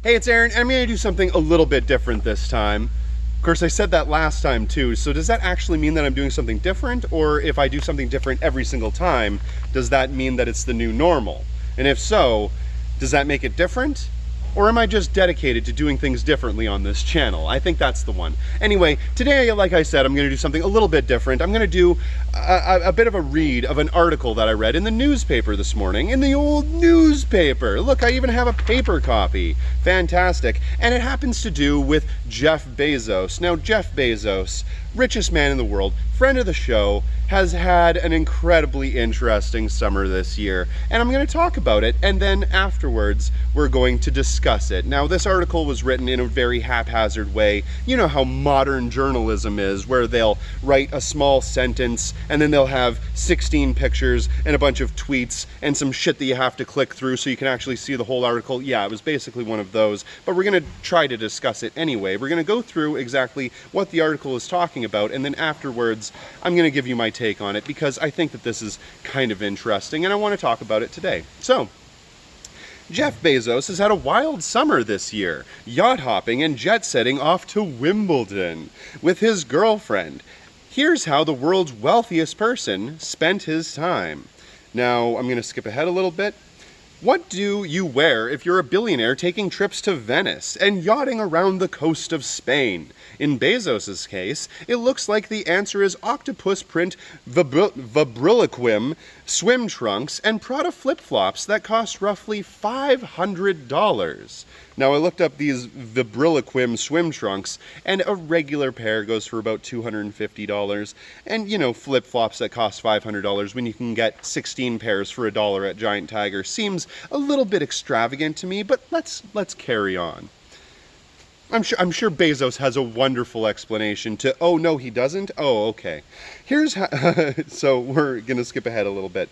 Hey, it's Aaron, and I'm going to do something a little bit different this time. Of course, I said that last time too, so does that actually mean that I'm doing something different? Or if I do something different every single time, does that mean that it's the new normal? And if so, does that make it different? Or am I just dedicated to doing things differently on this channel? I think that's the one. Anyway, today, like I said, I'm going to do something a little bit different. I'm going to do a bit of a read of an article that I read in the newspaper this morning, in the old newspaper. Look, I even have a paper copy. Fantastic. And it happens to do with Jeff Bezos. Now, Jeff Bezos, richest man in the world, friend of the show, has had an incredibly interesting summer this year, and I'm going to talk about it, and then afterwards we're going to discuss it. Now, this article was written in a very haphazard way. You know how modern journalism is, where they'll write a small sentence and then they'll have 16 pictures and a bunch of tweets and some shit that you have to click through so you can actually see the whole article. Yeah, it was basically one of those, but we're going to try to discuss it anyway. We're going to go through exactly what the article is talking about, and then afterwards I'm going to give you my take on it, because I think that this is kind of interesting and I want to talk about it today. So, Jeff Bezos has had a wild summer this year, yacht hopping and jet setting off to Wimbledon with his girlfriend. Here's how the world's wealthiest person spent his time. Now, I'm going to skip ahead a little bit. What do you wear if you're a billionaire taking trips to Venice and yachting around the coast of Spain? In Bezos' case, it looks like the answer is octopus print Vibriloquim swim trunks and Prada flip-flops that cost roughly $500. Now, I looked up these Vibriloquim swim trunks, and a regular pair goes for about $250. And, you know, flip-flops that cost $500 when you can get 16 pairs for $1 at Giant Tiger seems a little bit extravagant to me, but let's carry on. I'm sure Bezos has a wonderful explanation to, oh, no, he doesn't? Oh, okay. Here's how, so we're going to skip ahead a little bit.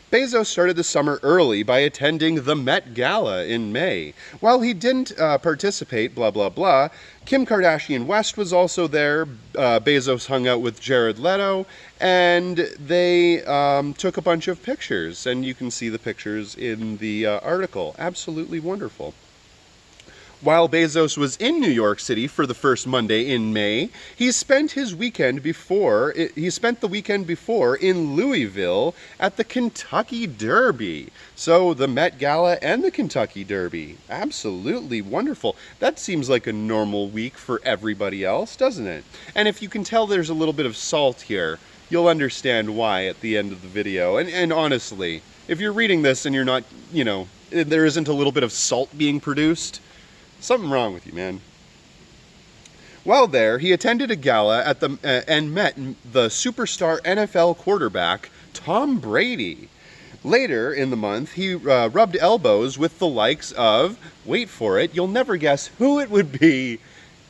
Bezos started the summer early by attending the Met Gala in May. While he didn't participate, blah, blah, blah, Kim Kardashian West was also there. Bezos hung out with Jared Leto, and they took a bunch of pictures, and you can see the pictures in the article. Absolutely wonderful. While Bezos was in New York City for the first Monday in May, he spent the weekend before in Louisville at the Kentucky Derby. So the Met Gala and the Kentucky Derby. Absolutely wonderful. That seems like a normal week for everybody else, doesn't it? And if you can tell there's a little bit of salt here, you'll understand why at the end of the video. And honestly, if you're reading this and you're not, you know, there isn't a little bit of salt being produced, something wrong with you, man. While there, he attended a gala at and met the superstar NFL quarterback, Tom Brady. Later in the month, he rubbed elbows with the likes of, wait for it, you'll never guess who it would be,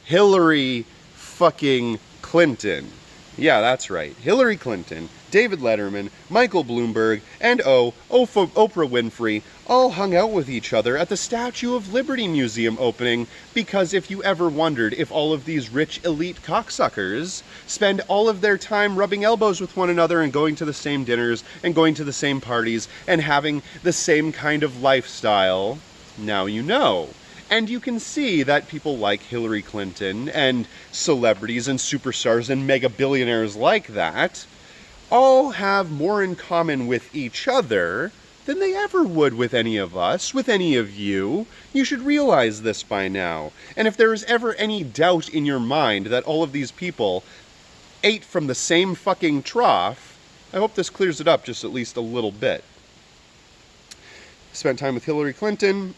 Hillary fucking Clinton. Yeah, that's right. Hillary Clinton, David Letterman, Michael Bloomberg, and Oprah Winfrey all hung out with each other at the Statue of Liberty Museum opening, because if you ever wondered if all of these rich elite cocksuckers spend all of their time rubbing elbows with one another and going to the same dinners and going to the same parties and having the same kind of lifestyle, now you know. And you can see that people like Hillary Clinton and celebrities and superstars and mega billionaires like that all have more in common with each other than they ever would with any of us, with any of you. You should realize this by now. And if there is ever any doubt in your mind that all of these people ate from the same fucking trough, I hope this clears it up just at least a little bit. Spent time with Hillary Clinton.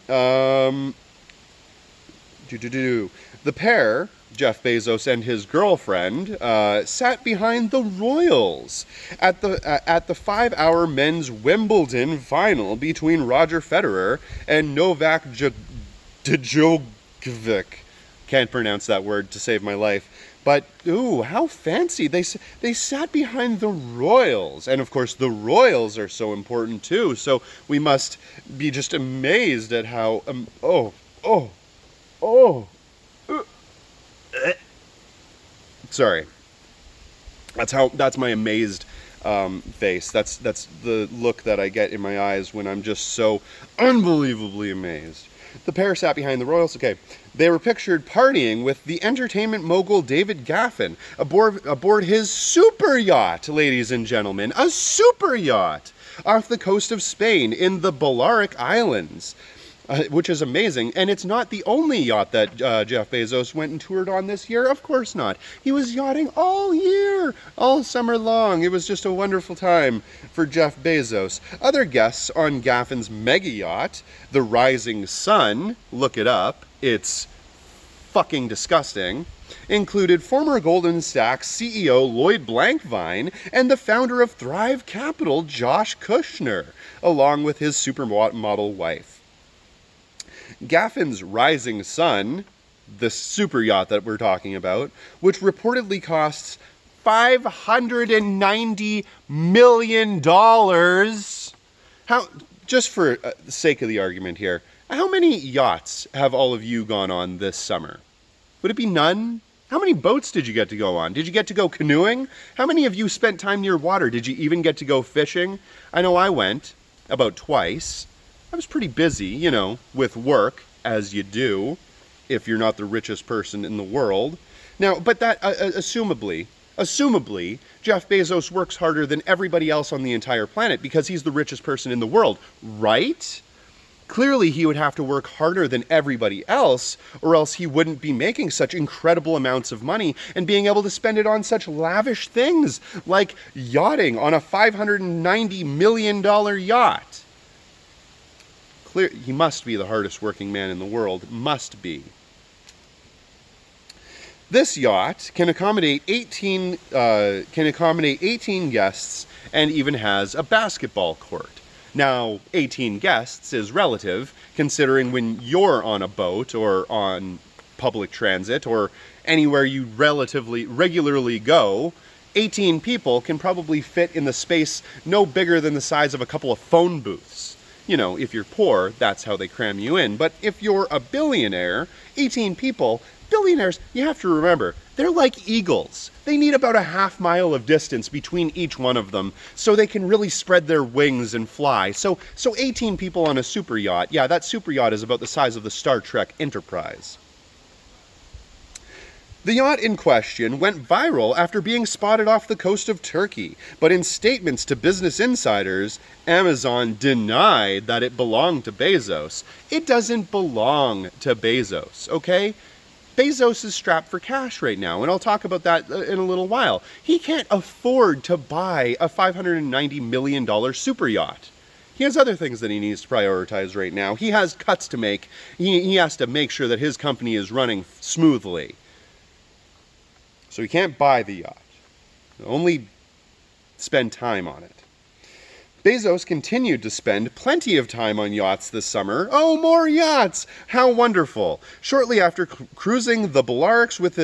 The pair, Jeff Bezos and his girlfriend, sat behind the royals at the 5-hour men's Wimbledon final between Roger Federer and Novak Djokovic. Can't pronounce that word to save my life. But, ooh, how fancy. They sat behind the royals. And, of course, the royals are so important, too. So we must be just amazed at how... Sorry. That's my amazed face. That's the look that I get in my eyes when I'm just so unbelievably amazed. The pair sat behind the royals. Okay. They were pictured partying with the entertainment mogul David Geffen aboard his super yacht, ladies and gentlemen. A super yacht off the coast of Spain in the Balearic Islands. Which is amazing, and it's not the only yacht that Jeff Bezos went and toured on this year. Of course not. He was yachting all year, all summer long. It was just a wonderful time for Jeff Bezos. Other guests on Gaffen's mega yacht, the Rising Sun, look it up, it's fucking disgusting, included former Goldman Sachs CEO Lloyd Blankfein and the founder of Thrive Capital, Josh Kushner, along with his supermodel wife. Gaffen's Rising Sun, the super yacht that we're talking about, which reportedly costs $590 million. Just for the sake of the argument here, how many yachts have all of you gone on this summer? Would it be none? How many boats did you get to go on? Did you get to go canoeing? How many of you spent time near water? Did you even get to go fishing? I know I went about twice. I was pretty busy, with work, as you do, if you're not the richest person in the world. Now, but that, assumably, Jeff Bezos works harder than everybody else on the entire planet because he's the richest person in the world, right? Clearly, he would have to work harder than everybody else, or else he wouldn't be making such incredible amounts of money and being able to spend it on such lavish things, like yachting on a $590 million yacht. He must be the hardest working man in the world. Must be. This yacht can accommodate 18 guests and even has a basketball court. Now, 18 guests is relative, considering when you're on a boat or on public transit or anywhere you regularly go, 18 people can probably fit in the space no bigger than the size of a couple of phone booths. If you're poor, that's how they cram you in. But if you're a billionaire, 18 people, billionaires, you have to remember, they're like eagles. They need about a half mile of distance between each one of them so they can really spread their wings and fly. So 18 people on a super yacht, yeah, that super yacht is about the size of the Star Trek Enterprise. The yacht in question went viral after being spotted off the coast of Turkey, but in statements to Business Insiders, Amazon denied that it belonged to Bezos. It doesn't belong to Bezos, okay? Bezos is strapped for cash right now, and I'll talk about that in a little while. He can't afford to buy a $590 million super yacht. He has other things that he needs to prioritize right now. He has cuts to make. He has to make sure that his company is running smoothly. So he can't buy the yacht. Only spend time on it. Bezos continued to spend plenty of time on yachts this summer. Oh, more yachts! How wonderful! Shortly after cruising the Balearics with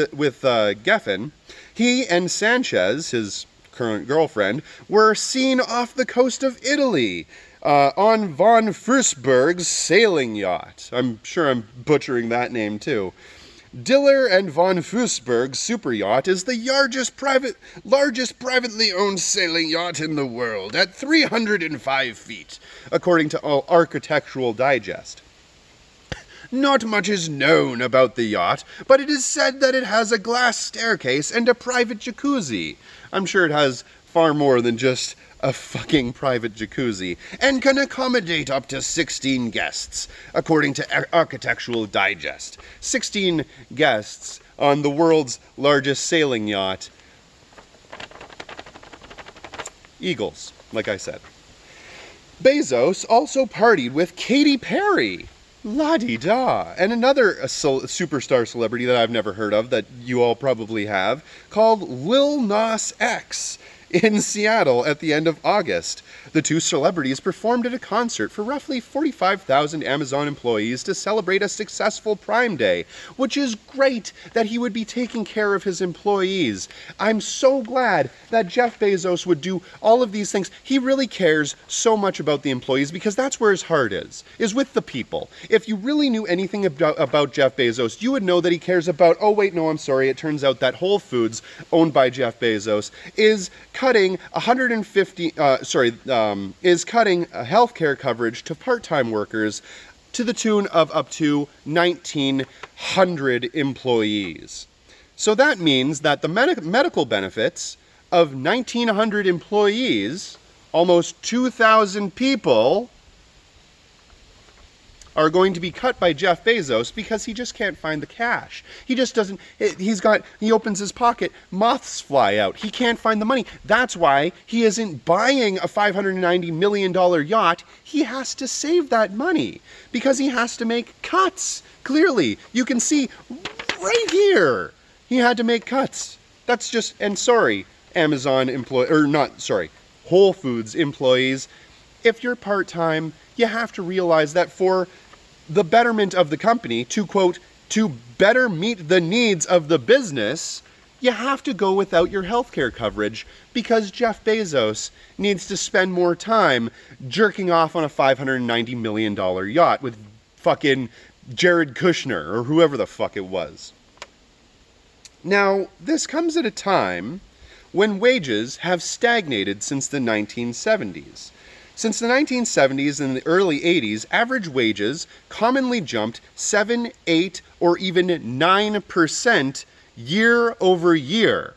Geffen, he and Sanchez, his current girlfriend, were seen off the coast of Italy on von Fürstberg's sailing yacht. I'm sure I'm butchering that name too. Diller and von Fürstberg's super yacht is the largest privately owned sailing yacht in the world at 305 feet, according to Architectural Digest. Not much is known about the yacht, but it is said that it has a glass staircase and a private jacuzzi. I'm sure it has far more than just a fucking private jacuzzi, and can accommodate up to 16 guests, according to Architectural Digest. 16 guests on the world's largest sailing yacht. Eagles, like I said. Bezos also partied with Katy Perry. La-di-da. And another superstar celebrity that I've never heard of, that you all probably have, called Lil Nas X, in Seattle at the end of August. The two celebrities performed at a concert for roughly 45,000 Amazon employees to celebrate a successful Prime Day, which is great that he would be taking care of his employees. I'm so glad that Jeff Bezos would do all of these things. He really cares so much about the employees because that's where his heart is with the people. If you really knew anything about Jeff Bezos, you would know that he cares about, it turns out that Whole Foods, owned by Jeff Bezos, is cutting healthcare coverage to part-time workers to the tune of up to 1,900 employees. So that means that the medical benefits of 1,900 employees, almost 2,000 people, are going to be cut by Jeff Bezos because he just can't find the cash. He just doesn't, he opens his pocket, moths fly out. He can't find the money. That's why he isn't buying a $590 million yacht. He has to save that money because he has to make cuts. Clearly, you can see right here, he had to make cuts. That's just, and sorry, Amazon employee, or not, sorry, Whole Foods employees, if you're part-time, you have to realize that for the betterment of the company, to quote, to better meet the needs of the business, you have to go without your healthcare coverage because Jeff Bezos needs to spend more time jerking off on a $590 million yacht with fucking Jared Kushner or whoever the fuck it was. Now, this comes at a time when wages have stagnated since the 1970s. Since the 1970s and the early 80s, average wages commonly jumped 7, 8, or even 9% year over year.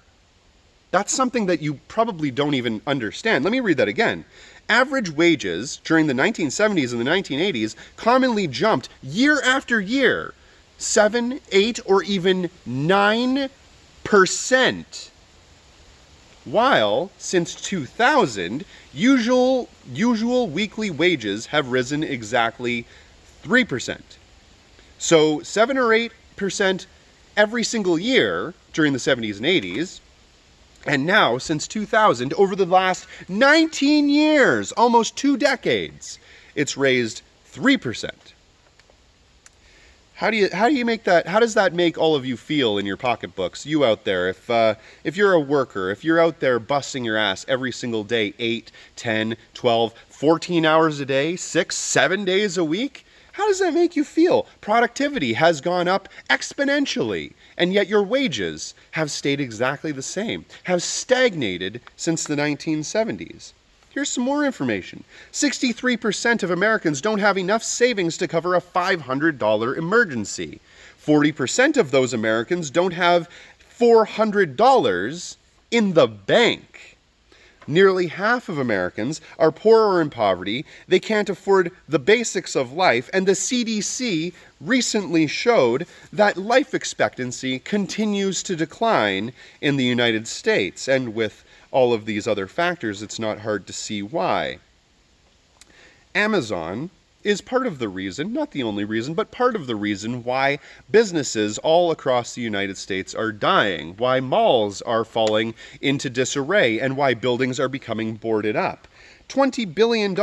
That's something that you probably don't even understand. Let me read that again. Average wages during the 1970s and the 1980s commonly jumped year after year, 7, 8, or even 9%. While, since 2000, usual weekly wages have risen exactly 3%. So 7 or 8% every single year during the 70s and 80s, and now, since 2000, over the last 19 years, almost 2 decades, it's raised 3%. How do you make that? How does that make all of you feel in your pocketbooks? You out there, if you're a worker, if you're out there busting your ass every single day, 8, 10, 12, 14 hours a day, 6, 7 days a week, how does that make you feel? Productivity has gone up exponentially, and yet your wages have stayed exactly the same, have stagnated since the 1970s. Here's some more information. 63% of Americans don't have enough savings to cover a $500 emergency. 40% of those Americans don't have $400 in the bank. Nearly half of Americans are poor or in poverty. They can't afford the basics of life, and the CDC recently showed that life expectancy continues to decline in the United States, and with all of these other factors, it's not hard to see why. Amazon is part of the reason, not the only reason, but part of the reason why businesses all across the United States are dying, why malls are falling into disarray, and why buildings are becoming boarded up. $20 billion.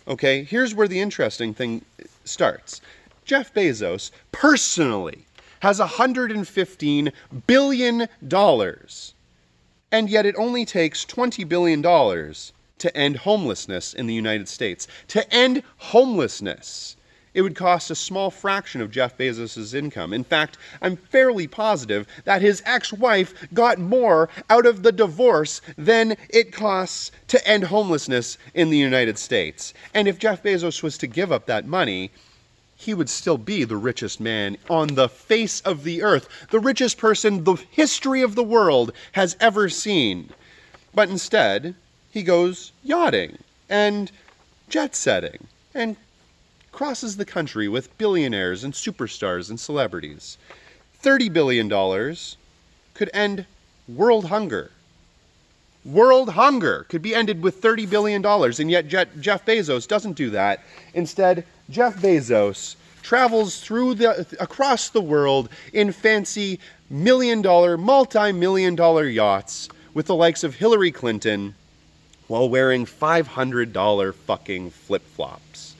Okay, here's where the interesting thing starts. Jeff Bezos personally has $115 billion. And yet it only takes $20 billion to end homelessness in the United States. To end homelessness, it would cost a small fraction of Jeff Bezos' income. In fact, I'm fairly positive that his ex-wife got more out of the divorce than it costs to end homelessness in the United States. And if Jeff Bezos was to give up that money, he would still be the richest man on the face of the earth, the richest person the history of the world has ever seen. But instead, he goes yachting and jet-setting and crosses the country with billionaires and superstars and celebrities. $30 billion could end world hunger. World hunger could be ended with $30 billion, and yet Jeff Bezos doesn't do that. Instead, Jeff Bezos travels across the world in fancy multi-million-dollar yachts with the likes of Hillary Clinton while wearing $500 fucking flip-flops.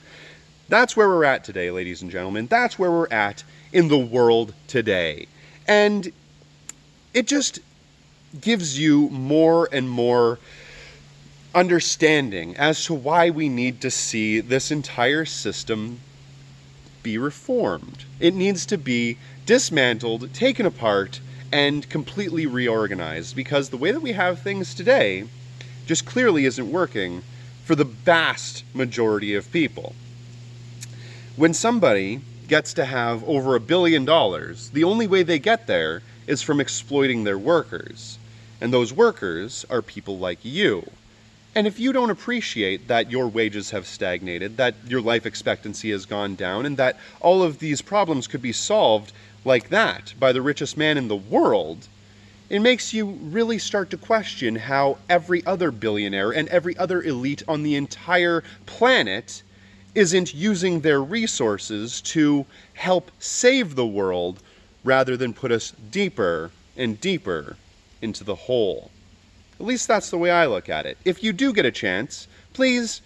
That's where we're at today, ladies and gentlemen. That's where we're at in the world today. And it just gives you more and more understanding as to why we need to see this entire system be reformed. It needs to be dismantled, taken apart, and completely reorganized, because the way that we have things today just clearly isn't working for the vast majority of people. When somebody gets to have over $1 billion, the only way they get there is from exploiting their workers. And those workers are people like you. And if you don't appreciate that your wages have stagnated, that your life expectancy has gone down, and that all of these problems could be solved like that by the richest man in the world, it makes you really start to question how every other billionaire and every other elite on the entire planet isn't using their resources to help save the world rather than put us deeper and deeper into the hole. At least that's the way I look at it. If you do get a chance, please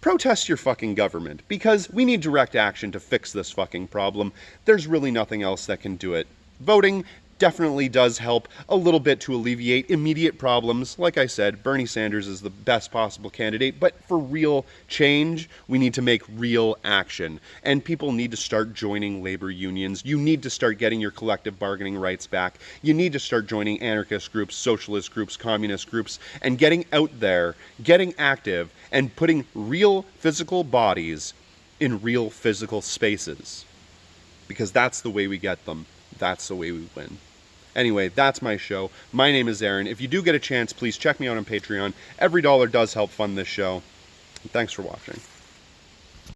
protest your fucking government, because we need direct action to fix this fucking problem. There's really nothing else that can do it. Voting definitely does help a little bit to alleviate immediate problems. Like I said, Bernie Sanders is the best possible candidate, but for real change, we need to make real action. And people need to start joining labor unions. You need to start getting your collective bargaining rights back. You need to start joining anarchist groups, socialist groups, communist groups, and getting out there, getting active, and putting real physical bodies in real physical spaces. Because that's the way we get them. That's the way we win. Anyway, that's my show. My name is Aaron. If you do get a chance, please check me out on Patreon. Every dollar does help fund this show. Thanks for watching.